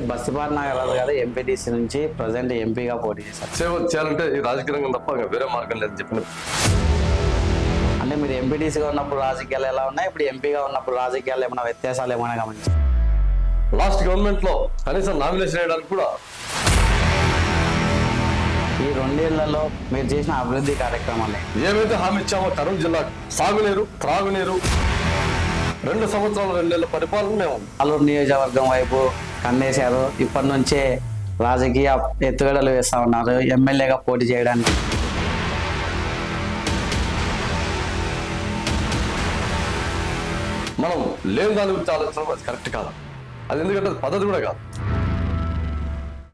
బస్తిపాటి నాగరాజు గారు ఎంపీటీసీ నుంచి ప్రజెంట్ ఎంపీగా పోటీ చేశారు. సేవ చేయాలంటే ఈ రాజకీయ రంగం తప్ప వేరే మార్గం లేదని చెప్పిన. అంటే మీరు ఎంపీటీసీగా ఉన్నప్పుడు రాజకీయాలు ఎలా ఉన్నాయి, ఇప్పుడు ఎంపీగా ఉన్నప్పుడు రాజకీయాలు ఏమైనా వ్యత్యాసాలు ఏమైనా గమనించారు? లాస్ట్ గవర్నమెంట్ లో కనీసం నామినేషన్ వేయడానికి కూడా ఈ 2 ఏళ్లలో మీరు చేసిన అభివృద్ధి కార్యక్రమాలు ఏవైతే హామీ ఇచ్చామో కర్నూలు జిల్లాకు సాగునీరు, త్రాగునీరు 2 సంవత్సరాల 2 నెలల పరిపాలన మేము ఆలూరు నియోజకవర్గం వైపు కన్నేశారు. ఇప్పటి నుంచే రాజకీయ ఎత్తుగడలు వేస్తా ఉన్నారు ఎమ్మెల్యేగా పోటీ చేయడానికి. మనం లేని దాని గురించి ఆలోచించడం అది కరెక్ట్ కాదు. అది ఎందుకంటే అది పద్ధతి కూడా కాదు.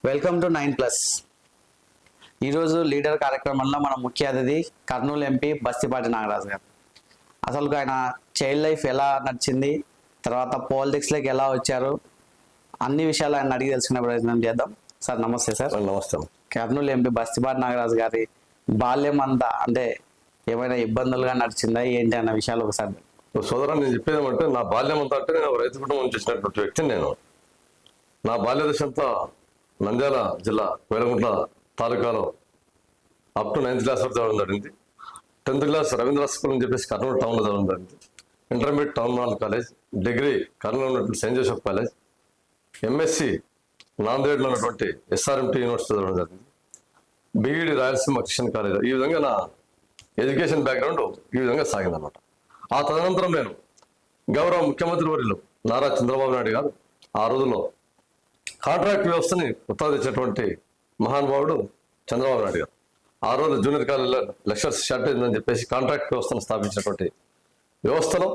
Welcome to 9+. ఈరోజు లీడర్ కార్యక్రమంలో మన ముఖ్య అతిథి కర్నూలు ఎంపీ బస్తిపాటి నాగరాజు గారు. అసలు ఆయన చైల్డ్ లైఫ్ ఎలా నడిచింది, తర్వాత పాలిటిక్స్లోకి ఎలా వచ్చారు, అన్ని విషయాలు ఆయన అడిగి తెలుసుకునే ప్రయత్నం చేద్దాం. సార్ నమస్తే. సార్ నమస్తే. కర్నూలు ఎంపీ బస్తిపాటి నాగరాజు గారి బాల్యం అంతా అంటే ఏమైనా ఇబ్బందులుగా నడిచిందా ఏంటి అన్న విషయాలు ఒకసారి. సోదరా, నేను చెప్పేది ఏమంటే నా బాల్యం అంతా అంటే నేను ఒక రైతు కుటుంబం నుంచి వచ్చినటువంటి వ్యక్తిని. నేను నా బాల్య దశ అంతా నంద్యాల జిల్లా వేలగుంట్ల తాలూకాలో అప్ టు 9th క్లాస్ వరకు చదవడం జరిగింది. 10th క్లాస్ రవీంద్ర స్కూల్ అని చెప్పేసి కర్నూలు టౌన్లో చదవడం జరిగింది. Intermediate town mall college, degree Kurnool ఉన్నటువంటి సెయింట్ జోసెఫ్ కాలేజ్, ఎంఎస్సి నాందేడ్లో ఉన్నటువంటి ఎస్ఆర్ఎంటీ యూనివర్సిటీ చదవడం జరిగింది. BEd Rayalaseema Christian college. ఈ విధంగా నా ఎడ్యుకేషన్ బ్యాక్గ్రౌండ్ ఈ విధంగా సాగిందన్నమాట. ఆ తదనంతరం నేను గౌరవ ముఖ్యమంత్రి వర్యులు నారా చంద్రబాబు నాయుడు గారు ఆ రోజుల్లో కాంట్రాక్ట్ వ్యవస్థని ఉత్పాదించినటువంటి మహానుభావుడు చంద్రబాబు నాయుడు గారు. ఆ రోజు జూనియర్ కాలేజీలో లెక్చర్స్ షార్టేజ్ ఉందని చెప్పేసి కాంట్రాక్ట్ వ్యవస్థను స్థాపించినటువంటి వ్యవస్థలో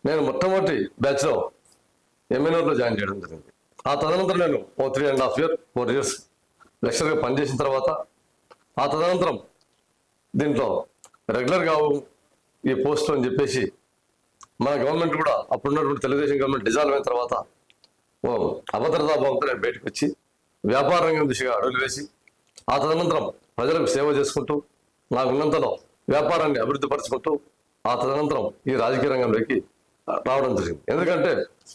నేను మొట్టమొదటి బ్యాచ్లో ఎంఎన్ఆర్లో జాయిన్ చేయడం జరిగింది. ఆ తదనంతరం నేను 3.5 years 4 years లెక్చర్గా పనిచేసిన తర్వాత ఆ తదనంతరం దీంట్లో రెగ్యులర్గా ఈ పోస్టు అని చెప్పేసి మన గవర్నమెంట్ కూడా అప్పుడున్నటువంటి తెలుగుదేశం గవర్నమెంట్ డిజాల్వ్ అయిన తర్వాత అభద్రతా భావంతో నేను బయటకు వచ్చి వ్యాపార రంగం దిశగా అడుగులు వేసి ఆ తదనంతరం ప్రజలకు సేవ చేసుకుంటూ నాకు ఉన్నంతలో వ్యాపారాన్ని అభివృద్ధి పరుచుకుంటూ ఆ తదనంతరం ఈ రాజకీయ రంగంలోకి రావడం జరిగింది. ఎందుకంటే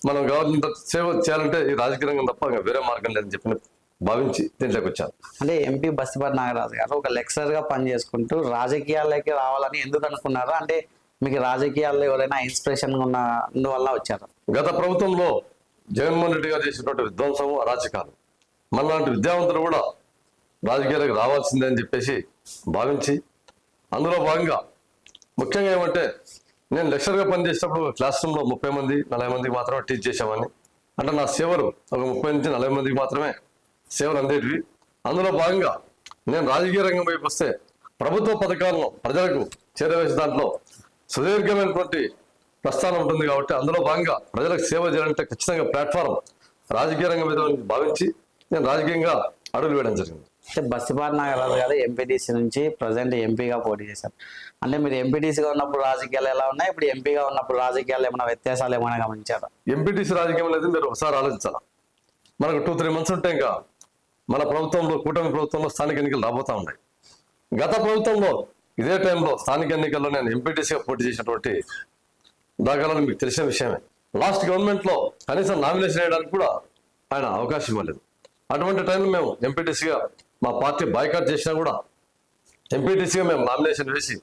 మనం గవర్నమెంట్ సేవ చేయాలంటే ఈ రాజకీయ రంగం తప్ప వేరే మార్గం లేదని చెప్పి భావించి దీంట్లోకి వచ్చాను. అంటే ఎంపీ బస్తిపాటి నాగరాజు గారు ఒక లెక్చరర్గా పనిచేసుకుంటూ రాజకీయాల్లోకి రావాలని ఎందుకు అనుకున్నారో, అంటే మీకు రాజకీయాల్లో ఎవరైనా ఇన్స్పిరేషన్ ఉన్నందువల్ల వచ్చారు? గత ప్రభుత్వంలో జగన్మోహన్ రెడ్డి గారు చేసినటువంటి విధ్వంసము, అరాచకాలు మనలాంటి విద్యావంతులు కూడా రాజకీయాలకు రావాల్సిందే అని చెప్పేసి భావించి అందులో భాగంగా ముఖ్యంగా ఏమంటే నేను లెక్చర్గా పనిచేసేటప్పుడు క్లాస్ రూమ్లో 30 మంది 40 మందికి మాత్రమే టీచ్ చేసేవాడిని. అంటే నా సేవలు ఒక 30 నుంచి 40 మందికి మాత్రమే సేవలు అందేటివి. అందులో భాగంగా నేను రాజకీయ రంగం వైపు వస్తే ప్రభుత్వ పథకాలను ప్రజలకు చేరవేసే దాంట్లో సుదీర్ఘమైనటువంటి ప్రస్థానం ఉంటుంది కాబట్టి అందులో భాగంగా ప్రజలకు సేవ చేయాలంటే ఖచ్చితంగా ప్లాట్ఫారం రాజకీయ రంగం మీద భావించి నేను రాజకీయంగా అడుగులు వేయడం జరిగింది. అంటే బస్తిపాటి నాగరాజు గారు ఎంపీటీసీ నుంచి ప్రజెంట్ ఎంపీగా పోటీ చేశారు. అంటే మీరు ఎంపీటీసీగా ఉన్నప్పుడు రాజకీయాలు ఎలా ఉన్నాయి, ఇప్పుడు ఎంపీగా ఉన్నప్పుడు రాజకీయాలు ఏమైనా వ్యత్యాసాలు ఏమైనా గమనించారా? ఎంపీటీసీ రాజకీయం అనేది మీరు ఒకసారి ఆలోచించాలి. మనకు 2-3 months ఉంటే ఇంకా మన ప్రభుత్వంలో కూటమి ప్రభుత్వంలో స్థానిక ఎన్నికలు రాబోతూ ఉన్నాయి. గత ప్రభుత్వంలో ఇదే టైంలో స్థానిక ఎన్నికల్లో నేను ఎంపీటీసీగా పోటీ చేసినటువంటి దాఖలాలు మీకు తెలిసిన విషయమే. లాస్ట్ గవర్నమెంట్లో కనీసం నామినేషన్ వేయడానికి కూడా ఆయన అవకాశం ఇవ్వలేదు. అటువంటి టైంలో మేము ఎంపీటీసీగా మా పార్టీ బాయ్కాట్ చేసినా కూడా ఎంపీటీసీగా మేము నామినేషన్ వేసి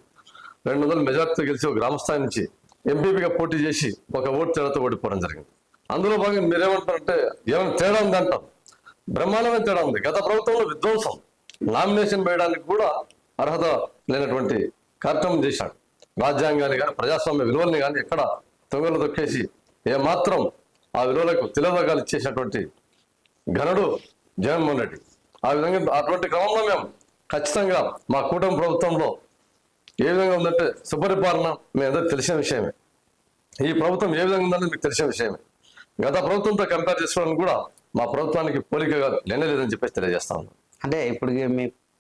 200 మెజార్టీతో గెలిచి ఒక గ్రామస్థాయి నుంచి ఎంపీపీగా పోటీ చేసి ఒక ఓటు తేడాతో ఓడిపోవడం జరిగింది. అందులో భాగంగా మీరేమంటారంటే ఏమైనా తేడా ఉంది అంటాం. బ్రహ్మాండమైన తేడా ఉంది. గత ప్రభుత్వంలో విధ్వంసం, నామినేషన్ వేయడానికి కూడా అర్హత లేనటువంటి కార్యక్రమం చేశాడు. రాజ్యాంగాన్ని కానీ ప్రజాస్వామ్య విలువల్ని కానీ ఎక్కడ తొంగలు తొక్కేసి ఏమాత్రం ఆ విలువలకు తిలోదకాలు ఇచ్చేసినటువంటి ఘనుడు జగన్మోహన్ రెడ్డి. ఆ విధంగా అటువంటి క్రమంలో మేము ఖచ్చితంగా మా కూటమి ప్రభుత్వంలో ఏ విధంగా ఉందంటే సుపరిపాలన మీ అందరికి తెలిసిన విషయమే. ఈ ప్రభుత్వం ఏ విధంగా ఉందని మీకు తెలిసిన విషయమే. గత ప్రభుత్వంతో కంపేర్ చేసుకోవడానికి కూడా మా ప్రభుత్వానికి పోలికగా లేదని చెప్పేసి తెలియజేస్తా ఉన్నాం. అంటే ఇప్పుడు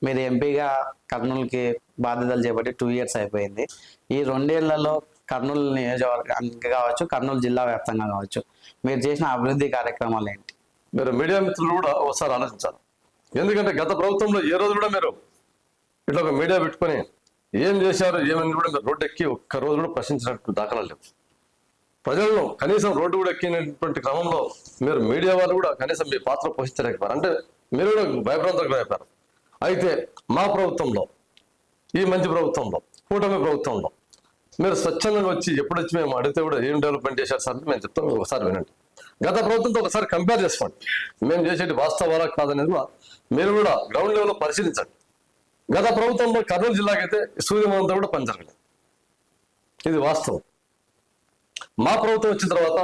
మీరు ఎంపీగా కర్నూలుకి బాధ్యతలు చేపట్టి 2 years అయిపోయింది. ఈ 2 ఏళ్లలో కర్నూలు నియోజకవర్గం కావచ్చు, కర్నూలు జిల్లా వ్యాప్తంగా కావచ్చు, మీరు చేసిన అభివృద్ధి కార్యక్రమాలు ఏంటి? మీరు మీడియా మిత్రులు కూడా ఒకసారి ఆలోచించాలి. ఎందుకంటే గత ప్రభుత్వంలో ఏ రోజు కూడా మీరు ఇట్లా ఒక మీడియా పెట్టుకొని ఏం చేశారు ఏమని కూడా మీరు రోడ్డు ఎక్కి ఒక్క రోజు కూడా ప్రశ్నించినట్టు దాఖలాలు లేవు. ప్రజలను కనీసం రోడ్డు కూడా ఎక్కినటువంటి క్రమంలో మీరు మీడియా వాళ్ళు కూడా కనీసం మీ పాత్ర పోషించలేకపోయారు. అంటే మీరు కూడా భయభ్రాంతలకు అయిపోయారు. అయితే మా ప్రభుత్వంలో, ఈ మంచి ప్రభుత్వంలో, కూటమి ప్రభుత్వంలో మీరు స్వచ్ఛందంగా వచ్చి ఎప్పుడు వచ్చి మేము అడిగితే కూడా ఏం డెవలప్మెంట్ చేశారు సార్ మేము చెప్తాం. ఒకసారి వినండి. గత ప్రభుత్వంతో ఒకసారి కంపేర్ చేసుకోండి. మేము చేసేది వాస్తవాలా కాదనేది కూడా మీరు కూడా గ్రౌండ్ లెవెల్లో పరిశీలించండి. గత ప్రభుత్వంలో కర్నూలు జిల్లాకైతే సూర్యమంతా కూడా పని జరగలేదు. ఇది వాస్తవం. మా ప్రభుత్వం వచ్చిన తర్వాత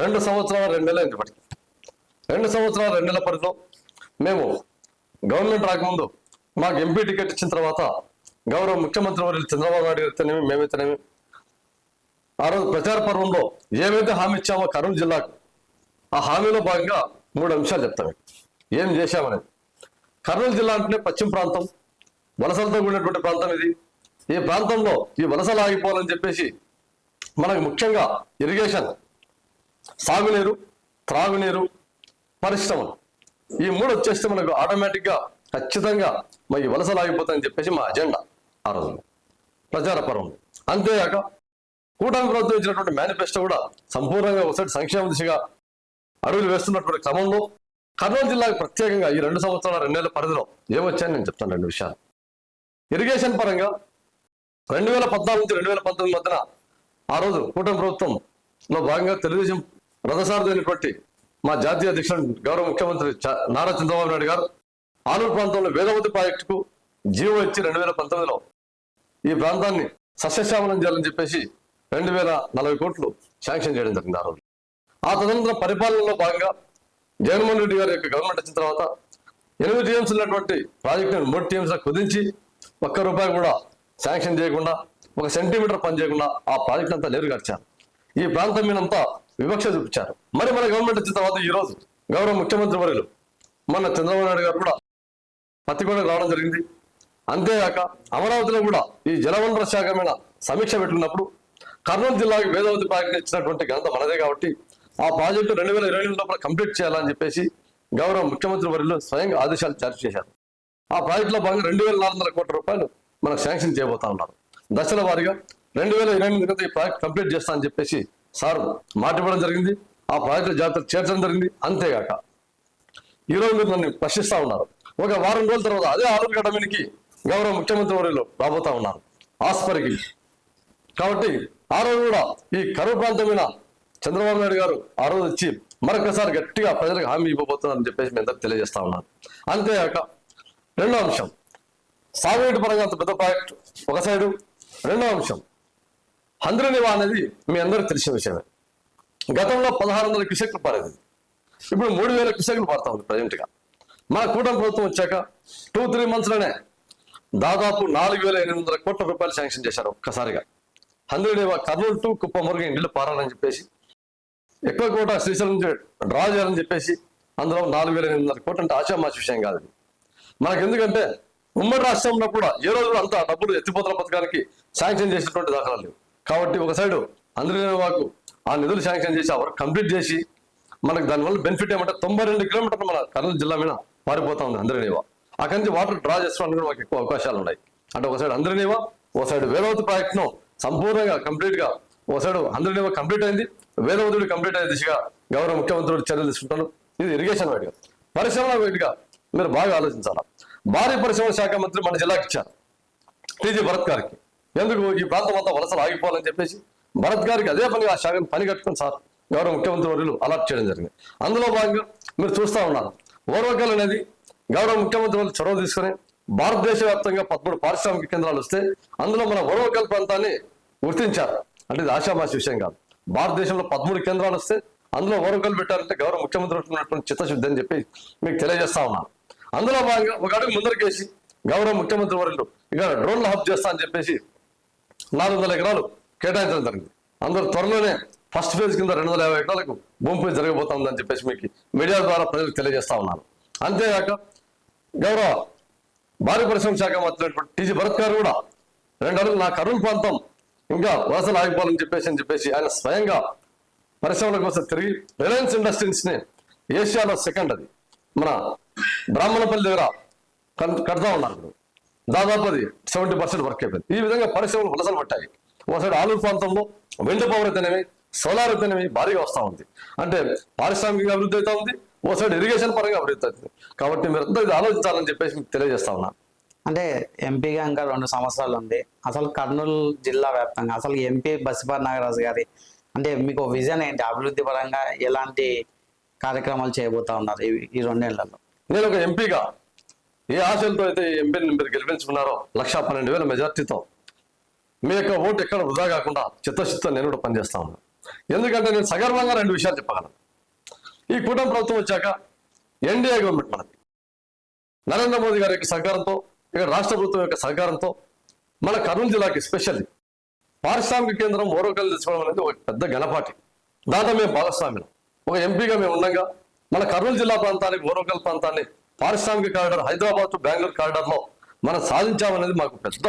2 సంవత్సరాల 2 నెలలు ఇంతపటికి 2 సంవత్సరాల 2 నెలల పరిధిలో మేము గవర్నమెంట్ రాకముందు మాకు ఎంపీ టికెట్ ఇచ్చిన తర్వాత గౌరవ ముఖ్యమంత్రి వర్యులు చంద్రబాబు నాయుడు గారితేనేమి మేమైతేనేమి ఆ రోజు ప్రచార పర్వంలో ఏమైతే హామీ ఇచ్చామో కర్నూలు జిల్లాకు, ఆ హామీలో భాగంగా 3 అంశాలు చెప్తాము. ఏం చేశామనేది. కర్నూలు జిల్లా అంటేనే పశ్చిమ ప్రాంతం, వలసలతో కూడినటువంటి ప్రాంతం ఇది. ఈ ప్రాంతంలో ఈ వలసలు ఆగిపోవాలని చెప్పేసి మనకు ముఖ్యంగా ఇరిగేషన్, సాగునీరు, త్రాగునీరు, పరిశ్రమలు ఈ 3 వచ్చేస్తే మనకు ఆటోమేటిక్గా ఖచ్చితంగా ఈ వలసలు ఆగిపోతాయని చెప్పేసి మా అజెండా ఆ రోజు ప్రచార పర్వంలో. అంతేగాక కూటమి ప్రభుత్వం ఇచ్చినటువంటి మేనిఫెస్టో కూడా సంపూర్ణంగా ఒకసారి సంక్షేమ దిశగా అడుగులు వేస్తున్నటువంటి క్రమంలో కర్నూలు జిల్లాకు ప్రత్యేకంగా ఈ 2 సంవత్సరాల 2 నెలల పరిధిలో ఏమొచ్చాయని నేను చెప్తాను 2 విషయాలు. ఇరిగేషన్ పరంగా 2014 నుంచి 2019 మధ్యన ఆ రోజు కూటమి ప్రభుత్వంలో భాగంగా తెలుగుదేశం రథసారథైనటువంటి మా జాతీయ అధ్యక్షుడు గౌరవ ముఖ్యమంత్రి నారా చంద్రబాబు నాయుడు గారు ఆలూరు ప్రాంతంలో వేదవతి ప్రాజెక్టుకు జీవో ఇచ్చి 2019లో ఈ ప్రాంతాన్ని సస్యశ్యామలం చేయాలని చెప్పేసి 2040 కోట్లు శాంక్షన్ చేయడం జరిగింది ఆ రోజు. ఆ తదనంతరం పరిపాలనలో భాగంగా జగన్మోహన్ రెడ్డి గారి యొక్క గవర్నమెంట్ వచ్చిన తర్వాత 8 టీఎంసీ ఉన్నటువంటి ప్రాజెక్టును 3 టీఎంసీ కుదించి ₹1 కూడా శాంక్షన్ చేయకుండా, 1 సెంటీమీటర్ పని చేయకుండా ఆ ప్రాజెక్ట్ అంతా నీరు గడిచారు. ఈ ప్రాంతం మీద అంతా వివక్ష చూపించారు. మరి మన గవర్నమెంట్ వచ్చిన తర్వాత ఈ రోజు గౌరవ ముఖ్యమంత్రి వర్యులు మన చంద్రబాబు నాయుడు గారు కూడా పత్తికొండకు రావడం జరిగింది. అంతేగాక అమరావతిలో కూడా ఈ జలవనరుల శాఖ మీద సమీక్ష పెట్టుకున్నప్పుడు కర్నూలు జిల్లాకు వేదవతి ప్రాజెక్టు ఇచ్చినటువంటి ఘనత మనదే కాబట్టి ఆ ప్రాజెక్టు 2022 లోపల కంప్లీట్ చేయాలని చెప్పేసి గౌరవ ముఖ్యమంత్రి వర్యులు స్వయంగా ఆదేశాలు జారీ చేశారు. ఆ ప్రాజెక్టులో భాగంగా 2400 కోట్ల రూపాయలు మనకు శాంక్షన్ చేయబోతా ఉన్నారు. దశల వారీగా 2028 ఈ ప్రాజెక్ట్ కంప్లీట్ చేస్తా అని చెప్పేసి సార్ మాట ఇవ్వడం జరిగింది. ఆ ప్రాజెక్టు జాగ్రత్తలు చేర్చడం జరిగింది. అంతేగాక ఈరోజు మీరు నన్ను ప్రశ్నిస్తా ఉన్నారు. ఒక వారం రోజుల తర్వాత అదే ఆలూరుగడ్డ మీదకి గౌరవ ముఖ్యమంత్రి వర్యులు రాబోతా ఉన్నారు ఆస్పరికి. కాబట్టి ఆ రోజు కూడా ఈ కరువు ప్రాంతం మీద చంద్రబాబు నాయుడు గారు ఆ రోజు వచ్చి మరొకసారి గట్టిగా ప్రజలకు హామీ ఇవ్వబోతున్నారని చెప్పేసి మేము అందరూ తెలియజేస్తా ఉన్నాను. అంతేగాక 2వ అంశం సాగునీటి పరంగా అంత పెద్ద ప్రాజెక్టు ఒక సైడు. 2వ అంశం హంద్రనివా అనేది మీ అందరికీ తెలిసిన విషయమే. గతంలో 1600 క్యూసెక్లు పారేది, ఇప్పుడు 3000 క్యూసెక్లు పారుతా ఉంది ప్రజెంట్గా. మన కూటమి ప్రభుత్వం వచ్చాక 2-3 మంత్స్లోనే దాదాపు 4800 కోట్ల రూపాయలు శాంక్షన్ చేశారు ఒక్కసారిగా. హంద్రనివా కర్నూలు టు కుప్పం వరకు నీళ్లు పారాలని చెప్పేసి, ఎక్కువ కోట శ్రీశైలం డ్రా చేయాలని చెప్పేసి అందులో 4800 కోట్లు అంటే ఆశామాషి విషయం కాదు. మనకు ఎందుకంటే ఉమ్మడి రాష్ట్రంలో కూడా ఏ రోజు అంత డబ్బులు ఎత్తిపోతల పథకానికి శాంక్షన్ చేసినటువంటి దాఖలాలు లేవు. కాబట్టి ఒక సైడు హంద్రనివాకు ఆ నిధులు శాంక్షన్ చేసి ఆ వర్క్ కంప్లీట్ చేసి మనకు దానివల్ల బెనిఫిట్ ఏమంటే 92 కిలోమీటర్లు మన కర్నూలు జిల్లా మీద పారిపోతా ఉంది హంద్రనివా. అక్కడి నుంచి వాటర్ డ్రా చేసుకోవడానికి కూడా మాకు ఎక్కువ అవకాశాలు ఉన్నాయి. అంటే ఒక సైడ్ హంద్రనివా, ఒక సైడ్ వేదవతి ప్రాజెక్టును సంపూర్ణంగా కంప్లీట్గా, ఒక సైడ్ హంద్రనివా కంప్లీట్ అయింది, వేదవతుడు కంప్లీట్ అయ్యే దిశగా గౌరవ ముఖ్యమంత్రి చర్యలు తీసుకుంటారు. ఇది ఇరిగేషన్ వైడ్గా. పరిశ్రమల వైడ్గా మీరు బాగా ఆలోచించాలా. భారీ పరిశ్రమల శాఖ మంత్రి మన జిల్లాకి ఇచ్చారు టీజీ భరత్ గారికి. ఎందుకు ఈ ప్రాంతం అంతా వలసలు ఆగిపోవాలని చెప్పేసి భరత్ గారికి అదే పని ఆ శాఖను పని కట్టుకుని సార్ గౌరవ ముఖ్యమంత్రి వర్యులు అలాట్ చేయడం జరిగింది. అందులో భాగంగా మీరు చూస్తూ ఉన్నారు ఓర్వకల్ అనేది గౌరవ ముఖ్యమంత్రి వాళ్ళు చొరవ తీసుకుని భారతదేశ వ్యాప్తంగా 13 పారిశ్రామిక కేంద్రాలు వస్తే అందులో మన ఓర్వకల్ ప్రాంతాన్ని గుర్తించారు. అంటే ఇది ఆశామాషి విషయం కాదు. భారతదేశంలో 13 కేంద్రాలు వస్తే అందులో ఓర్వకల్ పెట్టారంటే గౌరవ ముఖ్యమంత్రి ఉన్నటువంటి చిత్తశుద్ధి అని చెప్పి మీకు తెలియజేస్తా ఉన్నాను. అందులో భాగంగా ఒక అడుగు ముందరికేసి గౌరవ ముఖ్యమంత్రి వర్యులు ఇక్కడ డ్రోన్ల హబ్ చేస్తా అని చెప్పేసి 400 ఎకరాలు కేటాయించడం జరిగింది. అందరూ త్వరలోనే ఫస్ట్ ఫేజ్ కింద 250 ఎకరాలకు భూమి పూజ జరగబోతుందని చెప్పేసి మీకు మీడియా ద్వారా ప్రజలకు తెలియజేస్తా ఉన్నాను. అంతేగాక గౌరవ భారీ పరిశ్రమ శాఖ మంత్రి టీజీ భరత్ గారు కూడా 2 అడుగులు నా కర్నూలు ప్రాంతం ఇంకా వలసలు ఆగిపోవాలని చెప్పేసి ఆయన స్వయంగా పరిశ్రమల కోసం తిరిగి రిలయన్స్ ఇండస్ట్రీస్ ని ఏషియాలో సెకండ్ అది మన బ్రాహ్మణపల్లి దగ్గర కడతా ఉన్నారు. దాదాపు అది 70% వర్క్ అయిపోయింది. ఈ విధంగా పరిశ్రమలు వలసలు పట్టాయి. ఒకసారి ఆలూరు ప్రాంతంలో వెండి పవర్ అయితేనేమి, సోలార్ అయితేనేమి భారీగా వస్తూ ఉంది. అంటే పారిశ్రామిక అభివృద్ధి అవుతా ఉంది, ఓ సైడ్ ఇరిగేషన్ పరంగా అభివృద్ధి అవుతుంది. కాబట్టి మీరు అందరూ ఇది ఆలోచించాలని చెప్పేసి మీకు తెలియజేస్తా ఉన్నా. అంటే ఎంపీగా ఇంకా 2 సంవత్సరాలు ఉంది. అసలు కర్నూలు జిల్లా వ్యాప్తంగా అసలు ఎంపీ బస్తిపాటి నాగరాజు గారి అంటే మీకు విజన్ ఏంటి? అభివృద్ధి పరంగా ఎలాంటి కార్యక్రమాలు చేయబోతా ఉన్నారు ఈ 2 ఏళ్లలో? నేను ఒక ఎంపీగా ఏ ఆశలతో అయితే ఈ ఎంపీని మీరు గెలిపించుకున్నారో 1,12,000 మెజార్టీతో మీ యొక్క ఓటు ఎక్కడ వృధా కాకుండా చిత్తశుద్ధితో నేను కూడా పనిచేస్తా ఉన్నాను. ఎందుకంటే నేను సగర్వంగా 2 విషయాలు చెప్పగలను. ఈ కూటమి ప్రభుత్వం వచ్చాక ఎన్డీఏ గవర్నమెంట్ మనది, నరేంద్ర మోదీ గారి యొక్క సహకారంతో, ఇక్కడ రాష్ట్ర ప్రభుత్వం యొక్క సహకారంతో మన కర్నూలు జిల్లాకి స్పెషల్లీ పారిశ్రామిక కేంద్రం ఓరోకల్ తెచ్చుకోవడం అనేది ఒక పెద్ద ఘనపాటి. దాంట్లో మేము భాగస్వామ్యం. ఒక ఎంపీగా మేము ఉండగా మన కర్నూలు జిల్లా ప్రాంతానికి, ఓరోకల్ ప్రాంతాన్ని పారిశ్రామిక కారిడార్, హైదరాబాద్ టు బెంగళూరు కారిడార్లో మనం సాధించామనేది మాకు పెద్ద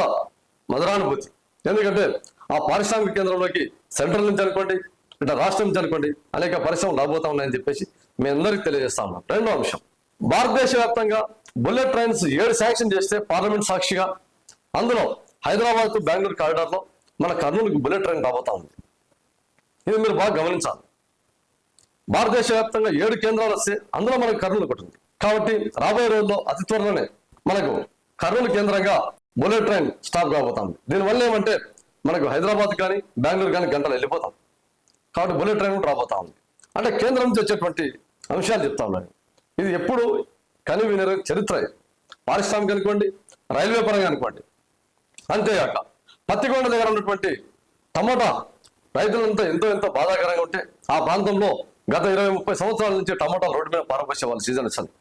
మధురానుభూతి. ఎందుకంటే ఆ పారిశ్రామిక కేంద్రంలోకి సెంట్రల్ నుంచి అనుకోండి, ఇట్లా రాష్ట్రం నుంచి అనుకోండి అనేక పరిశ్రమలు రాబోతా ఉన్నాయని చెప్పేసి మీ అందరికీ తెలియజేస్తా ఉన్నాం. రెండో అంశం, భారతదేశ వ్యాప్తంగా బుల్లెట్ ట్రైన్స్ 7 శాంక్షన్ చేస్తే పార్లమెంట్ సాక్షిగా అందులో హైదరాబాద్ టు బెంగళూరు కారిడార్లో మన కర్నూలుకి బుల్లెట్ ట్రైన్ రాబోతా ఉంది. ఇది మీరు బాగా గమనించాలి. భారతదేశ వ్యాప్తంగా 7 కేంద్రాలు వస్తే అందులో మనకు కర్నూలు ఒకటి ఉంది. కాబట్టి రాబోయే రోజుల్లో అతి త్వరలోనే మనకు కర్నూలు కేంద్రంగా బుల్లెట్ ట్రైన్ స్టాప్ కాబోతుంది. దీనివల్ల ఏమంటే మనకు హైదరాబాద్ కానీ బెంగళూరు కానీ గంటలు వెళ్ళిపోతాం. కాబట్టి బుల్లెట్ ట్రైన్ కూడా రాబోతా ఉంది. అంటే కేంద్రం నుంచి వచ్చేటువంటి అంశాలు చెప్తా ఉన్నాను. ఇది ఎప్పుడు కని వినరు చరిత్ర. పారిశ్రామిక అనుకోండి, రైల్వే పరంగా అనుకోండి. అంతేగాక పత్తికొండ దగ్గర ఉన్నటువంటి టమోటా రైతులంతా ఎంతో బాధాకరంగా ఉంటే ఆ ప్రాంతంలో గత 20-30 సంవత్సరాల నుంచి టమోటాలు రోడ్డు మీద పారపోసే వాళ్ళు సీజన్ వచ్చింది.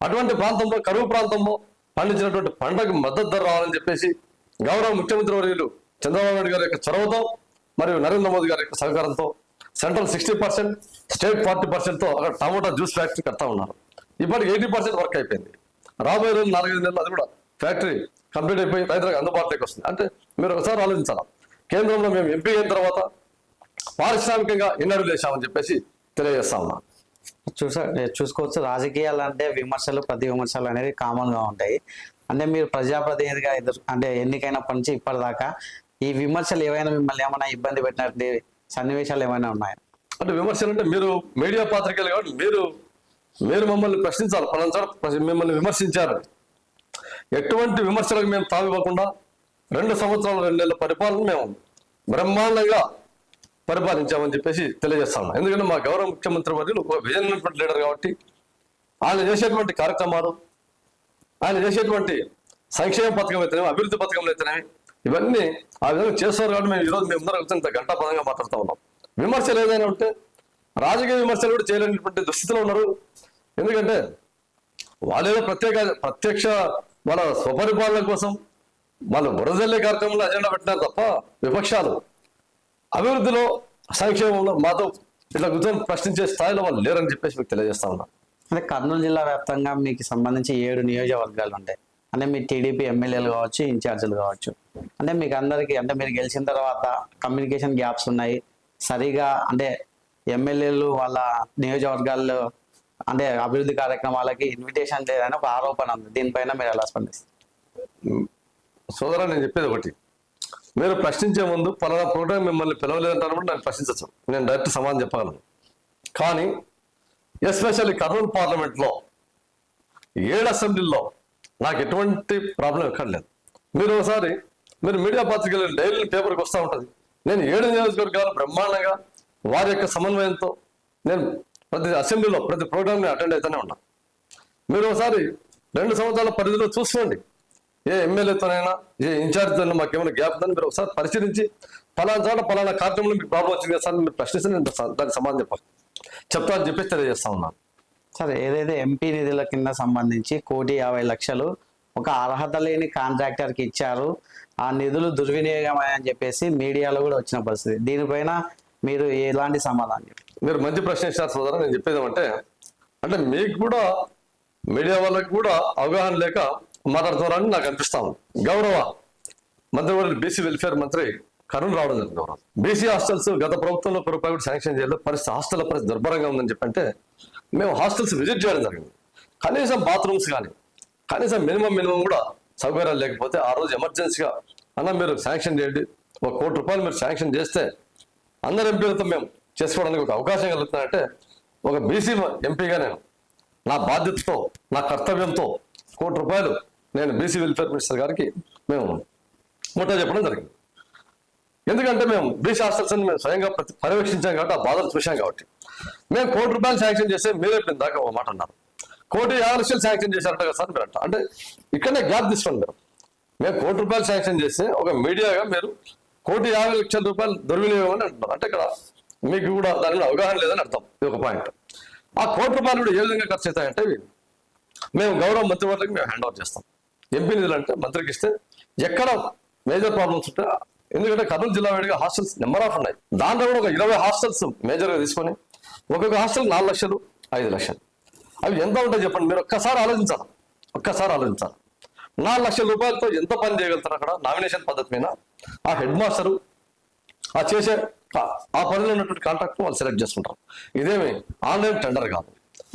అటువంటి ప్రాంతంలో, కరువు ప్రాంతంలో పండించినటువంటి పంటకు మద్దతు ధర రావాలని చెప్పేసి గౌరవ ముఖ్యమంత్రి వర్యులు చంద్రబాబు నాయుడు గారి యొక్క చొరవతో మరియు నరేంద్ర మోదీ గారి యొక్క సహకారంతో సెంట్రల్ 60%, స్టేట్ 40%తో అక్కడ టమోటా జ్యూస్ ఫ్యాక్టరీ కడతా ఉన్నారు. ఇప్పటికి 80% వర్క్ అయిపోయింది. రాబోయే రోజులు 4-5 నెలలు అది కూడా ఫ్యాక్టరీ కంప్లీట్ అయిపోయి రైతులకు అందుబాటులోకి వస్తుంది. అంటే మీరు ఒకసారి ఆలోచించాలి, కేంద్రంలో మేము ఎంపీ అయిన తర్వాత పారిశ్రామికంగా ఎన్ని అడుగులు వేసామని చెప్పేసి తెలియజేస్తా ఉన్నా. చూసుకోవచ్చు, రాజకీయాలు అంటే విమర్శలు, ప్రతి విమర్శలు అనేది కామన్ గా ఉంటాయి. అంటే మీరు ప్రజాప్రతినిధిగా అంటే ఎన్నికైనప్పటి నుంచి ఇప్పటిదాకా ఈ విమర్శలు ఏవైనా మిమ్మల్ని ఏమైనా ఇబ్బంది పెట్టినట్టు సన్నివేశాలు ఏమైనా ఉన్నాయా? అంటే విమర్శలు అంటే మీరు మీడియా పాత్రికలు కాబట్టి మీరు మమ్మల్ని ప్రశ్నించాలి. పలానా చోట మిమ్మల్ని విమర్శించారు. ఎటువంటి విమర్శలకు మేము తావివ్వకుండా 2 సంవత్సరాల 2 నెలల పరిపాలన మేము బ్రహ్మాండంగా పరిపాలించామని చెప్పేసి తెలియజేస్తాము. ఎందుకంటే మా గౌరవ ముఖ్యమంత్రి వర్యులు ఒక విజన్ ఉన్నటువంటి లీడర్ కాబట్టి ఆయన చేసేటువంటి కార్యక్రమాలు, ఆయన చేసేటువంటి సంక్షేమ పథకం అయితేనేమి, అభివృద్ధి పథకంలో అయితేనేమి ఇవన్నీ ఆ విధంగా చేస్తారు. కాబట్టి మేము ఈరోజు మేము అందరం ఇంత గంటాపదంగా మాట్లాడుతూ ఉన్నాం. విమర్శలు ఏదైనా ఉంటే రాజకీయ విమర్శలు కూడా చేయలేనటువంటి దుస్థితిలో ఉన్నారు. ఎందుకంటే వాళ్ళేదో ప్రత్యక్ష వాళ్ళ స్వపరిపాలన కోసం వాళ్ళు బురదల్లే కార్యక్రమంలో అజెండా పెట్టినారు తప్ప విపక్షాలు అభివృద్ధిలో, సంక్షేమంలో మాతో ఇట్లా కూర్చొని ప్రశ్నించే స్థాయిలో వాళ్ళు లేరని చెప్పేసి మీకు తెలియజేస్తా ఉన్నా. అంటే కర్నూలు జిల్లా వ్యాప్తంగా మీకు సంబంధించి 7 నియోజకవర్గాలు ఉంటాయి. అంటే మీ టీడీపీ ఎమ్మెల్యేలు కావచ్చు, ఇన్ఛార్జీలు కావచ్చు. అంటే మీకు అందరికీ అంటే మీరు గెలిచిన తర్వాత కమ్యూనికేషన్ గ్యాప్స్ ఉన్నాయి. సరిగా అంటే ఎమ్మెల్యేలు వాళ్ళ నియోజకవర్గాల్లో అంటే అభివృద్ధి కార్యక్రమాలకి ఇన్విటేషన్ లేదని ఒక ఆరోపణ ఉంది. దీనిపైన మీరు ఎలా స్పందిస్తారు? సోదరా, నేను చెప్పేది ఒకటి, మీరు ప్రశ్నించే ముందు పలానా ప్రోగ్రాం మిమ్మల్ని పిలవలేదంటారు కూడా నేను ప్రశ్నించచ్చు. నేను డైరెక్ట్ సమాధానం చెప్పగలను. కానీ ఎస్పెషల్లీ కర్నూలు పార్లమెంట్లో 7 అసెంబ్లీల్లో నాకు ఎటువంటి ప్రాబ్లం ఎక్కడ లేదు. మీరు ఒకసారి మీడియా పత్రికలు డైలీ పేపర్కి వస్తూ ఉంటుంది. నేను 7 నియోజకవర్గాలు బ్రహ్మాండంగా వారి యొక్క సమన్వయంతో నేను ప్రతి అసెంబ్లీలో ప్రతి ప్రోగ్రామ్ని అటెండ్ అవుతూనే ఉన్నా. మీరు ఒకసారి 2 సంవత్సరాల పరిధిలో చూసుకోండి. ఏ ఎమ్మెల్యేతోనైనా, ఏ ఇన్ఛార్జ్తోనైనా మాకు ఏమైనా గ్యాప్ ఉందని మీరు ఒకసారి పరిశీలించి పలానా చోట పలానా కార్యక్రమంలో మీకు ప్రాబ్లం వచ్చింది కదా సార్ మీరు ప్రశ్నిస్తే నేను దానికి సమాధానం చెప్తా అని చెప్పేసి తెలియజేస్తా ఉన్నాను. సార్, ఏదైతే ఎంపీ నిధుల కింద సంబంధించి 1,50,00,000 ఒక అర్హత లేని కాంట్రాక్టర్కి ఇచ్చారు, ఆ నిధులు దుర్వినియోగమని చెప్పేసి మీడియాలో కూడా వచ్చిన పరిస్థితి, దీనిపైన మీరు ఎలాంటి సమాధానం చెప్పారు? మీరు మంచి ప్రశ్న ఇచ్చారు సోదరా. నేను చెప్పేది అంటే మీకు కూడా మీడియా వాళ్ళకి కూడా అవగాహన లేక మాట్లాడుతున్నారని నాకు అనిపిస్తాను. గౌరవ మంత్రివర్యులు బీసీ వెల్ఫేర్ మంత్రి కర్నూలు రావడం జరిగింది. గౌరవ బీసీ హాస్టల్స్ గత ప్రభుత్వంలో రూపాయి కూడా శాంక్షన్ చేయలేదు. హాస్టల్ పరిస్థితి దుర్భరంగా ఉందని చెప్పంటే మేము హాస్టల్స్ విజిట్ చేయడం జరిగింది. కనీసం బాత్రూమ్స్ కానీ కనీసం మినిమం కూడా సౌకర్యాలు లేకపోతే ఆ రోజు ఎమర్జెన్సీగా అన్న మీరు శాంక్షన్ చేయండి, ₹1 కోటి మీరు శాంక్షన్ చేస్తే అందరి ఎంపీలతో మేము చేసుకోవడానికి ఒక అవకాశం కలుగుతుందంటే ఒక బీసీ ఎంపీగా నేను నా బాధ్యతతో నా కర్తవ్యంతో ₹1 నేను బీసీ వెల్ఫేర్ మినిస్టర్ గారికి మేము ముట్టా చెప్పడం జరిగింది. ఎందుకంటే మేము బీసీ హాస్టల్స్ మేము స్వయంగా పర్యవేక్షించాం కాబట్టి ఆ బాధలు చూసాం కాబట్టి మేము ₹1 శాంక్షన్ చేస్తే మీరే దాకా ఒక మాట అన్నారు. ₹1,50,00,000 శాంక్షన్ చేశారంట కదా సార్ మీరు అంట. అంటే ఇక్కడనే గ్యాప్ తీసుకోండి మీరు. మేము ₹1 శాంక్షన్ చేస్తే ఒక మీడియాగా మీరు ₹1,50,00,000 దుర్వినియోగం అని అంటున్నారు. అంటే ఇక్కడ మీకు కూడా దాని మీద అవగాహన లేదని అర్థం. ఇది ఒక పాయింట్. ఆ ₹1 కూడా ఏ విధంగా ఖర్చు అవుతాయంటే మేము గౌరవ మంత్రివర్గకి మేము హ్యాండ్ ఓవర్ చేస్తాం. ఎంపీ నిధులు అంటే మంత్రికి ఇస్తే ఎక్కడ మేజర్ ప్రాబ్లమ్స్ ఉంటే, ఎందుకంటే కర్నూలు జిల్లా వేడిగా హాస్టల్స్ నెంబర్ ఆఫ్ ఉన్నాయి. దాంట్లో కూడా ఒక 20 హాస్టల్స్ మేజర్గా తీసుకొని ఒక్కొక్క హాస్టల్ 4 లక్షలు 5 లక్షలు అవి ఎంత ఉంటాయి చెప్పండి. మీరు ఒక్కసారి ఆలోచించాలి. 4 లక్షల రూపాయలతో ఎంత పని చేయగలుగుతారు అక్కడ నామినేషన్ పద్ధతి మీద. ఆ హెడ్ మాస్టరు ఆ చేసే ఆ పరిధిలో ఉన్నటువంటి కాంట్రాక్ట్ వాళ్ళు సెలెక్ట్ చేసుకుంటారు. ఇదేమి ఆన్లైన్ టెండర్ కాదు.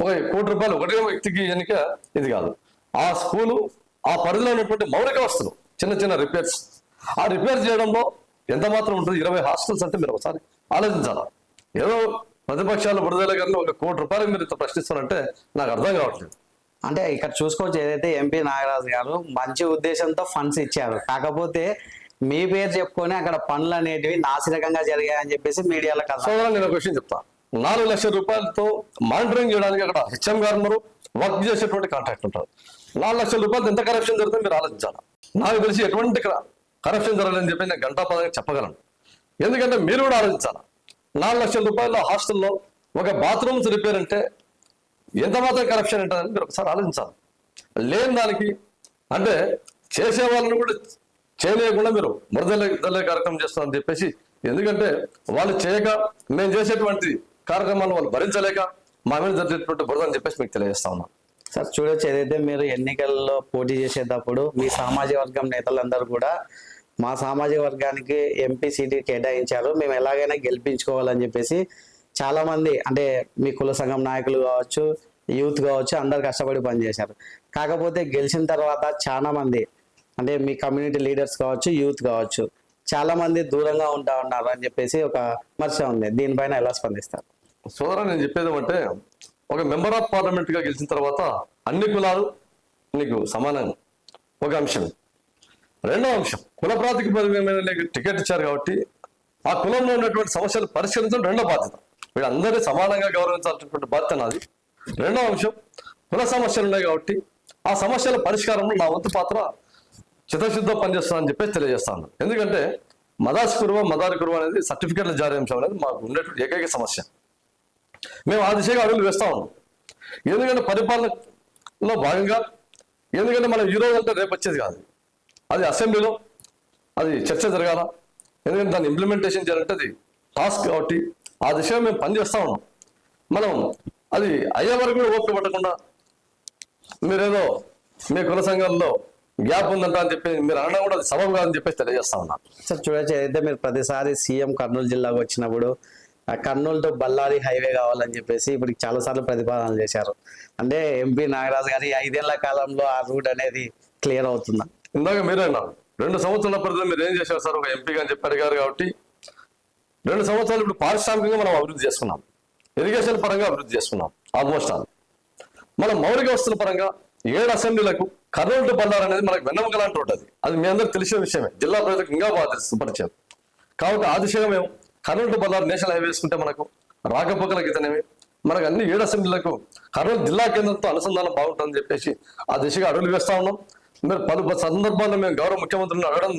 ఒక ₹1 ఒకటే వ్యక్తికి ఎన్నిక ఇది కాదు. ఆ స్కూలు ఆ పరిధిలో ఉన్నటువంటి మౌలిక వస్తువులు చిన్న చిన్న రిపేర్స్, ఆ రిపేర్ చేయడంలో ఎంత మాత్రం ఉంటుంది. 20 హాస్టల్స్ అంటే మీరు ఒకసారి ఆలోచించాలి. ఏదో ప్రతిపక్షాలు బురదల గారిని ఒక ₹1 మీరు ఇంత ప్రశ్నిస్తారంటే నాకు అర్థం కావట్లేదు. అంటే ఇక్కడ చూసుకోవచ్చు, ఏదైతే ఎంపీ నాగరాజు గారు మంచి ఉద్దేశంతో ఫండ్స్ ఇచ్చారు, కాకపోతే మీ పేరు చెప్పుకొని అక్కడ పనులు అనేటివి నాసిరకంగా జరిగాయని చెప్పేసి మీడియాలో కదా. సోదరా నేను ఒక విషయం చెప్తా. 4 లక్షల రూపాయలతో మానిటరింగ్ చేయడానికి అక్కడ హెచ్ఎం గారు ఉన్నారు, వర్క్ చేసేటువంటి కాంట్రాక్ట్ ఉంటారు. 4 లక్షల రూపాయలతో ఎంత కరప్షన్ జరుగుతుందో మీరు ఆలోచించాలి. నాకు తెలిసి ఎటువంటి కరప్షన్ జరగాలని చెప్పి నేను గంటాపదంగా చెప్పగలను. ఎందుకంటే మీరు కూడా ఆలోచించాలి. 4 లక్షల రూపాయల హాస్టల్లో ఒక బాత్రూమ్స్ రిపేర్ అంటే ఎంత మాత్రం కరప్షన్ ఉంటుందని మీరు ఒకసారి ఆలోచించాలి. లేని దానికి అంటే చేసే వాళ్ళని కూడా చేయలేకుండా మీరు మురదల్లే కార్యక్రమం చేస్తారని చెప్పేసి, ఎందుకంటే వాళ్ళు చేయక మేము చేసేటువంటి కార్యక్రమాలు వాళ్ళు భరించలేక మా మీద జరిగేటువంటి బురద అని చెప్పేసి మీకు తెలియజేస్తా ఉన్నాం. సార్ చూడొచ్చు, ఏదైతే మీరు ఎన్నికల్లో పోటీ చేసేటప్పుడు మీ సామాజిక వర్గం నేతలందరూ కూడా మా సామాజిక వర్గానికి ఎంపీ సీటు కేటాయించారు, మేము ఎలాగైనా గెలిపించుకోవాలని చెప్పేసి చాలా మంది, అంటే మీ కుల సంఘం నాయకులు కావచ్చు, యూత్ కావచ్చు, అందరు కష్టపడి పనిచేశారు. కాకపోతే గెలిచిన తర్వాత చాలా మంది, అంటే మీ కమ్యూనిటీ లీడర్స్ కావచ్చు, యూత్ కావచ్చు, చాలా మంది దూరంగా ఉన్నారు అని చెప్పేసి ఒక విమర్శ ఉంది. దీనిపైన ఎలా స్పందిస్తారు? సోదరా నేను చెప్పేది ఏమంటే, ఒక మెంబర్ ఆఫ్ పార్లమెంట్ గా గెలిచిన తర్వాత అన్ని కులాలు నీకు సమానంగా ఒక అంశం. రెండో అంశం, కుల ప్రాతిపదికమైన టికెట్ ఇచ్చారు కాబట్టి ఆ కులంలో ఉన్నటువంటి సమస్యలు పరిష్కరించడం రెండో బాధ్యత. వీళ్ళందరినీ సమానంగా గౌరవించాల్సినటువంటి బాధ్యత నాది. రెండో అంశం, కుల సమస్యలు ఉన్నాయి కాబట్టి ఆ సమస్యల పరిష్కారంలో నా వంతు పాత్ర చిత్తశుద్ధ పనిచేస్తానని చెప్పేసి తెలియజేస్తాను. ఎందుకంటే మదారి కురువ అనేది సర్టిఫికెట్ల జారీ అంశం అనేది మాకు ఉండేటువంటి ఏకైక సమస్య. మేము ఆ దిశగా అడుగులు వేస్తా ఉన్నాం. ఎందుకంటే పరిపాలనలో భాగంగా, ఎందుకంటే మనం ఈ రోజు అంటే రేపు వచ్చేది కాదు, అది అసెంబ్లీలో అది చర్చ జరగాల. ఎందుకంటే దాన్ని ఇంప్లిమెంటేషన్ చేయాలంటే అది టాస్క్ కాబట్టి ఆ దిశగా మేము పనిచేస్తా ఉన్నాం. మనం అది అయ్యే వరకు కూడా ఓపిక పట్టకుండా మీరేదో మీ కుల సంఘాల్లో గ్యాప్ ఉందంట అని చెప్పి మీరు అనడం కూడా అది సబబు కాదని చెప్పేసి తెలియజేస్తా ఉన్నా. సార్ చూడొచ్చు, ఏదైతే మీరు ప్రతిసారి సీఎం కర్నూలు జిల్లాకు వచ్చినప్పుడు కర్నూలు టు బళ్ళారి హైవే కావాలని చెప్పేసి ఇప్పుడు చాలా సార్లు ప్రతిపాదనలు చేశారు. అంటే ఎంపీ నాగరాజు గారి 5 ఏళ్ల కాలంలో ఆ రూట్ అనేది క్లియర్ అవుతుందా? ఇందాక మీరే అన్నారు 2 సంవత్సరాల పరిధిలో మీరు ఏం చేశారు సార్ ఒక ఎంపీగా అని చెప్పి అడిగారు. కాబట్టి 2 సంవత్సరాలు ఇప్పుడు పారిశ్రామికంగా మనం అభివృద్ధి చేసుకున్నాం, ఇరిగేషన్ పరంగా అభివృద్ధి చేసుకున్నాం, ఆల్మోస్ట్ ఆల్. మనం మౌలిక వస్తువుల పరంగా 7 అసెంబ్లీలకు కర్నూలు టు బళ్ళారి అనేది మనకు వెన్నెముక లాంటి ఉంటుంది. అది మీ అందరికి తెలిసిన విషయమే, జిల్లా ప్రజలకు ఇంకా బాగా తెలుసు పరిచయం. కాబట్టి ఆ దిశగా మేము Kurnool to Bellary national highway వేసుకుంటే మనకు రాకపోకలకు ఇతనేవి మనకు అన్ని 7 అసెంబ్లీలకు కర్నూలు జిల్లా కేంద్రంతో అనుసంధానం బాగుంటుందని చెప్పేసి ఆ దిశగా అడుగులు వేస్తా ఉన్నాం. మీరు పలు సందర్భాల్లో మేము గౌరవ ముఖ్యమంత్రిని అడగడం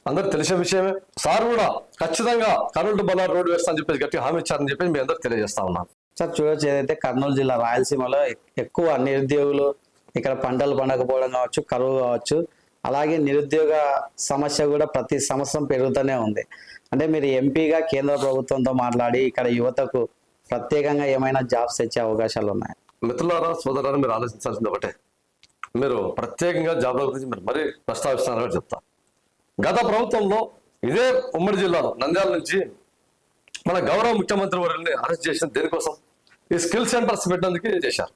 అందరికి తెలిసిన విషయమే. సార్ కూడా ఖచ్చితంగా కర్నూలు టు బళ్ళారి రోడ్డు వేస్తామని చెప్పేసి గట్టిగా హామీ ఇచ్చారని చెప్పేసి మీ అందరికి తెలియజేస్తా ఉన్నాం. సార్ చూడొచ్చు, ఏదైతే కర్నూలు జిల్లా రాయలసీమలో ఎక్కువ నిరుద్యోగులు, ఇక్కడ పంటలు పండకపోవడం కావచ్చు, కరువు కావచ్చు, అలాగే నిరుద్యోగ సమస్య కూడా ప్రతి సంవత్సరం పెరుగుతూనే ఉంది. అంటే మీరు ఎంపీగా కేంద్ర ప్రభుత్వంతో మాట్లాడి ఇక్కడ యువతకు ప్రత్యేకంగా ఏమైనా జాబ్స్ తెచ్చే అవకాశాలు ఉన్నాయి? మిత్రులారా, సోదరులారా, మీరు ఆలోచించాల్సింది ఒకటే, మీరు ప్రత్యేకంగా జాబ్ల గురించి మీరు మరీ ప్రస్తావిస్తున్నారని చెప్తా. గత ప్రభుత్వంలో ఇదే ఉమ్మడి జిల్లాలో నంద్యాల నుంచి మన గౌరవ ముఖ్యమంత్రి వారిని అరెస్ట్ చేసిన దేనికోసం, ఈ స్కిల్ సెంటర్స్ పెట్టడానికి చేశారు.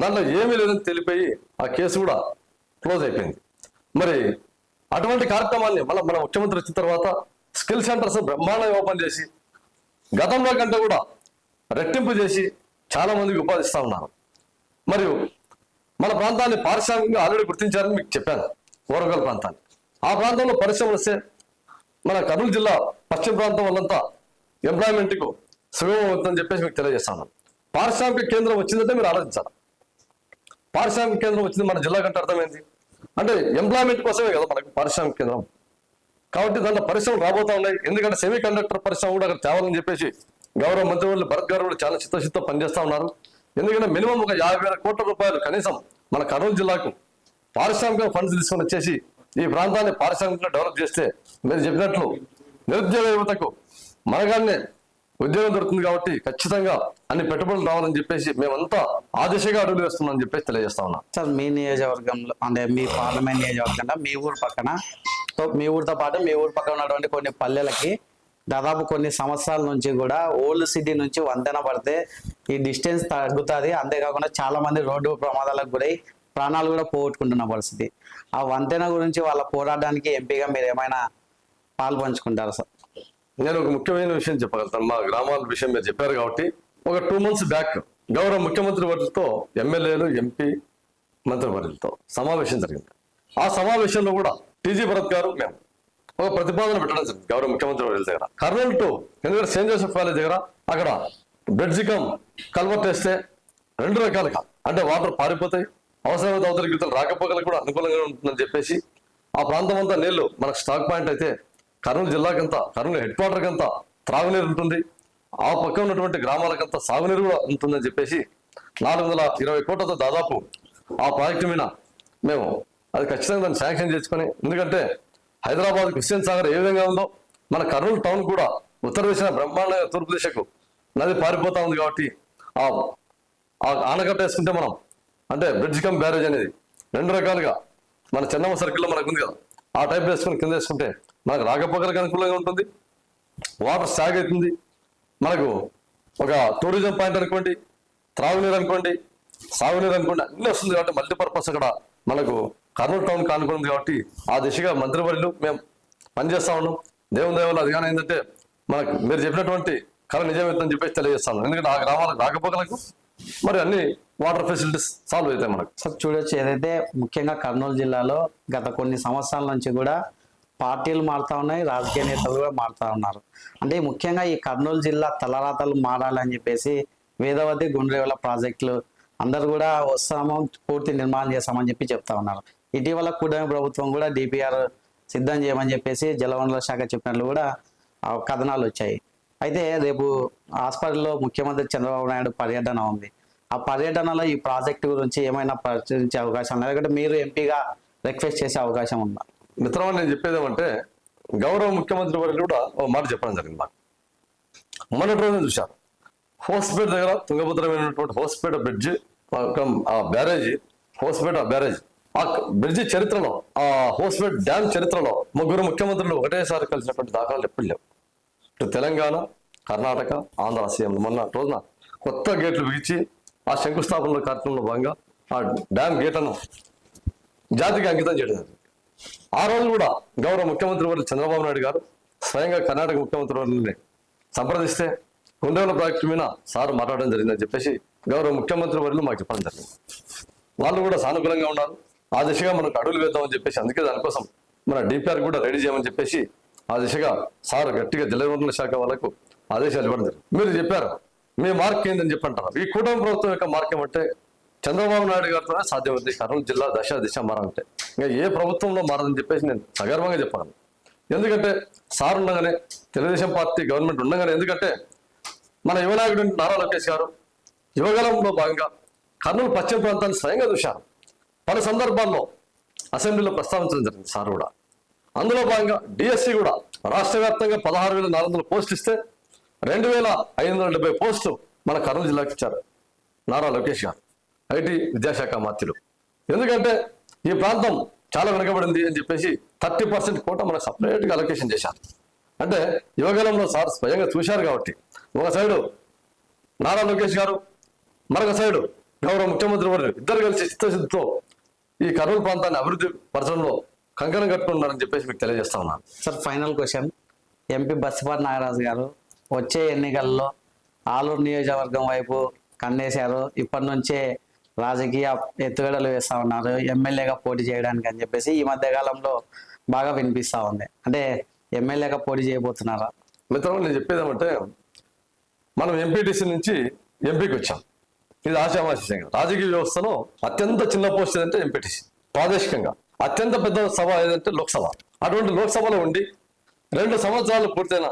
దాంట్లో ఏమీ లేదని తెలిపోయి ఆ కేసు కూడా క్లోజ్ అయిపోయింది. మరి అటువంటి కార్యక్రమాన్ని మళ్ళీ మన ముఖ్యమంత్రి వచ్చిన తర్వాత స్కిల్ సెంటర్స్ బ్రహ్మాండంగా ఓపెన్ చేసి గతంలో కంటే కూడా రెట్టింపు చేసి చాలా మందికి ఉపాధి ఇస్తా ఉన్నారు. మరియు మన ప్రాంతాన్ని పారిశ్రామికంగా ఆల్రెడీ గుర్తించారని మీకు చెప్పాను, ఓరగల్ ప్రాంతాన్ని. ఆ ప్రాంతంలో పరిశ్రమలు వస్తే మన కర్నూలు జిల్లా పశ్చిమ ప్రాంతం వాళ్ళంతా ఎంప్లాయ్మెంట్కు సుగమం అవుతుందని చెప్పేసి మీకు తెలియజేస్తాను. పారిశ్రామిక కేంద్రం వచ్చిందంటే మీరు ఆలోచించాలి. పారిశ్రామిక కేంద్రం వచ్చింది మన జిల్లా కంటే అర్థమైంది అంటే ఎంప్లాయ్మెంట్ కోసమే కదా మనకు పారిశ్రామిక కేంద్రం. కాబట్టి దాంట్లో పరిశ్రమలు రాబోతా ఉన్నాయి. ఎందుకంటే సెమీ కండక్టర్ పరిశ్రమ కూడా అక్కడ తేవాలని చెప్పేసి గౌరవ మంత్రివర్యులు భరత్ గారు కూడా చాలా చిత్తశుద్ధితో పనిచేస్తా ఉన్నారు. ఎందుకంటే మినిమం ఒక 50,000 కోట్ల రూపాయలు కనీసం మన కర్నూలు జిల్లాకు పారిశ్రామిక ఫండ్స్ తీసుకొని వచ్చేసి ఈ ప్రాంతాన్ని పారిశ్రామికంగా డెవలప్ చేస్తే మీరు చెప్పినట్లు నిరుద్యోగ యువతకు మనగానే ఉద్యోగం దొరుకుతుంది. కాబట్టి ఖచ్చితంగా అన్ని పెట్టుబడులు రావాలని చెప్పేసి మేమంతా ఆ దిశగా అడుగులు వేస్తున్నామని చెప్పేసి తెలియజేస్తా ఉన్నాం. సార్ మీ నియోజకవర్గంలో అంటే మీ పార్లమెంట్ నియోజకవర్గంలో మీ ఊరు పక్కన మీ ఊరితో పాటు మీ ఊరు పక్కన ఉన్నటువంటి కొన్ని పల్లెలకి దాదాపు కొన్ని సంవత్సరాల నుంచి కూడా ఓల్డ్ సిటీ నుంచి వంతెన పడితే ఈ డిస్టెన్స్ తగ్గుతుంది. అంతేకాకుండా చాలా మంది రోడ్డు ప్రమాదాలకు గురై ప్రాణాలు కూడా పోగొట్టుకుంటున్న పరిస్థితి. ఆ వంతెన గురించి వాళ్ళ పోరాటానికి ఎంపీగా మీరు ఏమైనా పాలు పంచుకుంటారా సార్? నేను ఒక ముఖ్యమైన విషయం చెప్పగలుగుతాను. మా గ్రామాల విషయం మీరు చెప్పారు కాబట్టి ఒక 2 months బ్యాక్ గౌరవ ముఖ్యమంత్రి వర్యులతో ఎమ్మెల్యేలు ఎంపీ మంత్రివర్యులతో సమావేశం జరిగింది. ఆ సమావేశంలో కూడా టీజీ భరత్ గారు మేము ఒక ప్రతిపాదన పెట్టడం జరిగింది గౌరవ ముఖ్యమంత్రి వర్యుల దగ్గర. కర్నూలు టు ఎందుకంటే సెయింట్ జోసెఫ్ కాలేజ్ దగ్గర అక్కడ బ్రిడ్జి కమ్ కల్వర్ట్ వేస్తే 2 రకాలుగా అంటే వాటర్ పారిపోతాయి, అవసరమైతే అవతల గిరితలు రాకపోకలకు కూడా అనుకూలంగా ఉంటుందని చెప్పేసి ఆ ప్రాంతం అంతా నీళ్లు మనకు స్టాక్ పాయింట్ అయితే కర్నూలు జిల్లాకంతా కర్నూలు హెడ్ క్వార్టర్ కంతా త్రాగునీరు ఉంటుంది, ఆ పక్క ఉన్నటువంటి గ్రామాలకంతా సాగునీరు కూడా ఉంటుందని చెప్పేసి 420 కోట్లతో దాదాపు ఆ ప్రాజెక్టు మీద మేము అది ఖచ్చితంగా దాన్ని శాంక్షన్ చేసుకొని, ఎందుకంటే హైదరాబాద్ హుస్సేన్ సాగర్ ఏ విధంగా ఉందో మన కర్నూలు టౌన్ కూడా ఉత్తర దిశ బ్రహ్మాండంగా తూర్పు దిశకు నది పారిపోతా ఉంది. కాబట్టి ఆ ఆనకట్ట వేసుకుంటే మనం అంటే బ్రిడ్జ్ కమ్ బ్యారేజ్ అనేది 2 రకాలుగా మన చెన్నమ్మ సర్కిల్లో మనకు ఉంది కదా, ఆ టైప్ వేసుకుని కింద వేసుకుంటే మనకు రాకపోకలకు అనుకూలంగా ఉంటుంది, వాటర్ సాగ్ అవుతుంది, మనకు ఒక టూరిజం పాయింట్ అనుకోండి, త్రాగునీరు అనుకోండి, సాగునీరు అనుకోండి అన్నీ వస్తుంది. కాబట్టి మల్టీపర్పస్ అక్కడ మనకు కర్నూలు టౌన్ కానుకుంది. కాబట్టి ఆ దిశగా మంత్రివర్యులు మేము పనిచేస్తా ఉన్నాం. దేవుని దయవల్ల అది కానీ ఏంటంటే మనకు మీరు చెప్పినటువంటి కళ నిజమవుతుందని చెప్పేసి తెలియజేస్తాను. ఎందుకంటే ఆ గ్రామాలకు రాకపోకలకు మరి అన్ని వాటర్ ఫెసిలిటీస్ సాల్వ్ అవుతాయి మనకు. సార్ చూడొచ్చు, ఏదైతే ముఖ్యంగా కర్నూలు జిల్లాలో గత కొన్ని సంవత్సరాల నుంచి కూడా పార్టీలు మారుతా ఉన్నాయి, రాజకీయ నేతలు కూడా మారుతా ఉన్నారు. అంటే ముఖ్యంగా ఈ కర్నూలు జిల్లా తలరాతలు మారాలని చెప్పేసి వేదవతి గుండ్రేవల ప్రాజెక్టులు అందరు కూడా వస్తాము పూర్తి నిర్మాణం చేస్తామని చెప్పి చెప్తా ఉన్నారు. ఇటీవల కూటమి ప్రభుత్వం కూడా డిపిఆర్ సిద్ధం చేయమని చెప్పేసి జలవనరుల శాఖ చెప్పినట్లు కూడా కథనాలు వచ్చాయి. అయితే రేపు హాస్పిటల్లో ముఖ్యమంత్రి చంద్రబాబు నాయుడు పర్యటన ఉంది. ఆ పర్యటనలో ఈ ప్రాజెక్టు గురించి ఏమైనా పరిశీలించే అవకాశం ఉంది, లేదంటే మీరు ఎంపీగా రిక్వెస్ట్ చేసే అవకాశం ఉందా? మిత్రమా నేను చెప్పేది ఏమంటే గౌరవ ముఖ్యమంత్రి వారు కూడా ఒక మాట చెప్పడం జరిగింది. మాకు మొన్నటి రోజున చూశారు హోస్పేట దగ్గర తుంగభద్రమైనటువంటి హోస్పేట బ్రిడ్జ్ ఆ బ్యారేజీ హోస్పేట బ్యారేజ్ ఆ బ్రిడ్జి చరిత్రలో ఆ హోస్పేట డ్యామ్ చరిత్రలో 3 ముఖ్యమంత్రులు ఒకటేసారి కలిసినటువంటి దాఖలాలు ఎప్పుడు లేవు. ఇటు తెలంగాణ, కర్ణాటక, ఆంధ్ర సీఎం మొన్న రోజున కొత్త గేట్లు బిగించి ఆ శంకుస్థాపన కార్యక్రమంలో భాగంగా ఆ డ్యామ్ గేట్లను జాతికి అంకితం చేయడం జరిగింది. ఆ రోజు కూడా గౌరవ ముఖ్యమంత్రి వర్యులు చంద్రబాబు నాయుడు గారు స్వయంగా కర్ణాటక ముఖ్యమంత్రి వర్యుల్ని సంప్రదిస్తే గుండెల ప్రాజెక్టు మీద సార్ మాట్లాడడం జరిగిందని చెప్పేసి గౌరవ ముఖ్యమంత్రి వర్యులు మాకు చెప్పడం జరిగింది. వాళ్ళు కూడా సానుకూలంగా ఉన్నారు. ఆ దిశగా మనకు అడుగులు వేద్దామని చెప్పేసి అందుకే దానికోసం మన డిపిఆర్ కూడా రెడీ చేయమని చెప్పేసి ఆ దిశగా సార్ గట్టిగా జలవనరుల శాఖ వాళ్ళకు ఆదేశాలు ఇవ్వడం జరిగింది. మీరు చెప్పారు మీ మార్క్ ఏందని చెప్పంటారు. ఈ కూటమి ప్రభుత్వం యొక్క మార్క్ ఏమంటే చంద్రబాబు నాయుడు గారితోనే సాధ్యమవుతుంది కర్నూలు జిల్లా దిశ మారాలంటే. ఇంకా ఏ ప్రభుత్వంలో మారదని చెప్పేసి నేను సగర్వంగా చెప్పాను. ఎందుకంటే సార్ ఉండగానే తెలుగుదేశం పార్టీ గవర్నమెంట్ ఉండగానే, ఎందుకంటే మన యువనాయకుడు నారా లోకేష్ గారు యువగలంలో భాగంగా కర్నూలు పశ్చిమ ప్రాంతాన్ని స్వయంగా చూశారు. పలు సందర్భాల్లో అసెంబ్లీలో ప్రస్తావించడం జరిగింది సార్ కూడా. అందులో భాగంగా డిఎస్సి కూడా రాష్ట్ర వ్యాప్తంగా 16,400 పోస్టులు ఇస్తే 2,570 పోస్టు మన కర్నూలు జిల్లాకి ఇచ్చారు నారా లోకేష్ గారు, ఐటీ విద్యాశాఖ మంత్రులు. ఎందుకంటే ఈ ప్రాంతం చాలా వెనకబడింది అని చెప్పేసి 30% కోట మనకు సపరేట్గా అలొకేషన్ చేశారు. అంటే యువగలంలో సార్ స్వయంగా చూశారు. కాబట్టి ఒక సైడు నారా లోకేష్ గారు, మరొక సైడు గౌరవ ముఖ్యమంత్రి వారు ఇద్దరు కలిసి చిత్తశుద్ధితో ఈ కర్నూలు ప్రాంతాన్ని అభివృద్ధి పరచడంలో కంకణం కట్టుకున్నారని చెప్పేసి మీకు తెలియజేస్తా ఉన్నాను. Sir final question, MP Bastipati Nagaraju గారు వచ్చే ఎన్నికల్లో ఆలూరు నియోజకవర్గం వైపు కన్నేశారు. ఇప్పటి నుంచే రాజకీయ ఎత్తుగడలు వేస్తూ ఉన్నారు ఎమ్మెల్యేగా పోటీ చేయడానికి అని చెప్పేసి ఈ మధ్య కాలంలో బాగా వినిపిస్తూ ఉంది. అంటే ఎమ్మెల్యేగా పోటీ చేయబోతున్నారా? మిత్రులు, నేను చెప్పేది ఏమంటే, మనం ఎంపీటీసీ నుంచి ఎంపీకి వచ్చాం. ఇది ఆశామాషం. రాజకీయ వ్యవస్థలో అత్యంత చిన్న పోస్ట్ ఏదంటే ఎంపీటీసీ. ప్రాదేశికంగా అత్యంత పెద్ద సభ ఏదంటే లోక్సభ. అటువంటి లోక్సభలో ఉండి 2 సంవత్సరాలు పూర్తయిన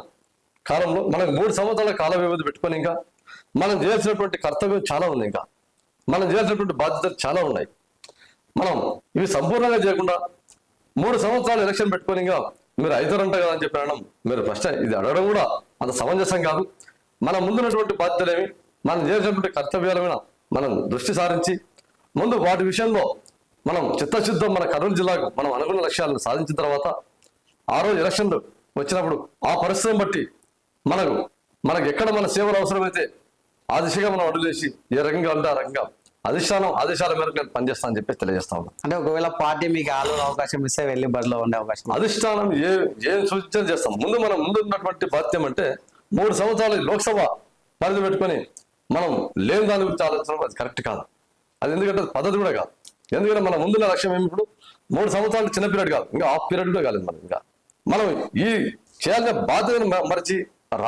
కాలంలో మనకు 3 సంవత్సరాల కాల వ్యవధి పెట్టుకొని ఇంకా మనం చేయాల్సినటువంటి కర్తవ్యం చాలా ఉంది. ఇంకా మనం చేయాల్సినటువంటి బాధ్యతలు చాలా ఉన్నాయి. మనం ఇవి సంపూర్ణంగా చేయకుండా 3 సంవత్సరాలు ఎలక్షన్ పెట్టుకొని ఇంకా మీరు అవుతారంట కదా అని చెప్పి అనడం, మీరు ఫస్ట్ ఇది అడగడం కూడా అంత సమంజసం కాదు. మన ముందున్నటువంటి బాధ్యతలేమి, మనం చేసినటువంటి కర్తవ్యాల మీద మనం దృష్టి సారించి ముందు వాటి విషయంలో మనం చిత్తశుద్ధం మన కర్నూలు జిల్లాకు మనం అనుకున్న లక్ష్యాలను సాధించిన తర్వాత ఆ రోజు ఎలక్షన్లు వచ్చినప్పుడు ఆ పరిస్థితిని బట్టి మనకు ఎక్కడ మన సేవలు అవసరమైతే ఆ దిశగా మనం అడుగు చేసి ఏ రకంగా ఉంటే ఆ రకంగా అధిష్టానం ఆదేశాల మేరకు నేను పనిచేస్తాను అని చెప్పి తెలియజేస్తా ఉన్నాను. అంటే ఒకవేళ పార్టీ మీకు ఆలూరు అవకాశం ఇస్తే వెళ్ళి బరిలో ఉండే అవకాశం? అధిష్టానం ఏం సూచన చేస్తాం. మనం ముందు ఉన్నటువంటి బాధ్యత అంటే 3 సంవత్సరాలు లోక్సభ పరిధి పెట్టుకొని మనం లేని దాని గురించి ఆలోచించడం అది కరెక్ట్ కాదు. అది ఎందుకంటే పద్ధతి కూడా కాదు. ఎందుకంటే మన ముందున్న లక్ష్యం ఏమి, ఇప్పుడు 3 సంవత్సరాలు చిన్న పీరియడ్ కాదు, ఇంకా హాఫ్ పీరియడ్ కూడా కాలేదు. మనం ఈ చేయాల్సిన బాధ్యతను మరిచి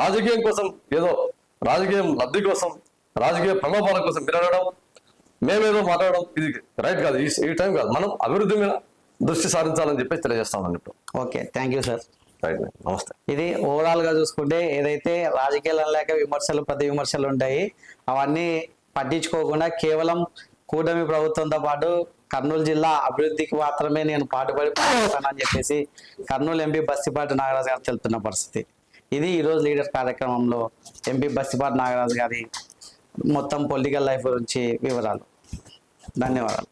రాజకీయం కోసం ఏదో రాజకీయం లబ్ధి కోసం రాజకీయ ప్రలోభాల కోసం వినడం, మేమేదో మాట్లాడడం ఇది రైట్ కాదు. ఈ టైం కాదు. మనం అభివృద్ధి మీద దృష్టి సారించాలని చెప్పి తెలియజేస్తాం అన్నట్టు. Okay, thank you sir. Right, నమస్తే. ఇది ఓవరాల్ గా చూసుకుంటే ఏదైతే రాజకీయాలు లేక విమర్శలు ప్రతి విమర్శలు ఉంటాయి అవన్నీ పట్టించుకోకుండా కేవలం కూటమి ప్రభుత్వంతో పాటు కర్నూలు జిల్లా అభివృద్ధికి మాత్రమే నేను పాటుపడి పనిచేస్తానని చెప్పేసి కర్నూలు ఎంపీ బస్తిపాటి నాగరాజు గారు తెలుపుతున్న పరిస్థితి. ఇది ఈరోజు లీడర్ కార్యక్రమంలో ఎంపీ బస్తిపాటి నాగరాజు గారి మొత్తం పొలిటికల్ లైఫ్ గురించి వివరాలు. ధన్యవాదాలు.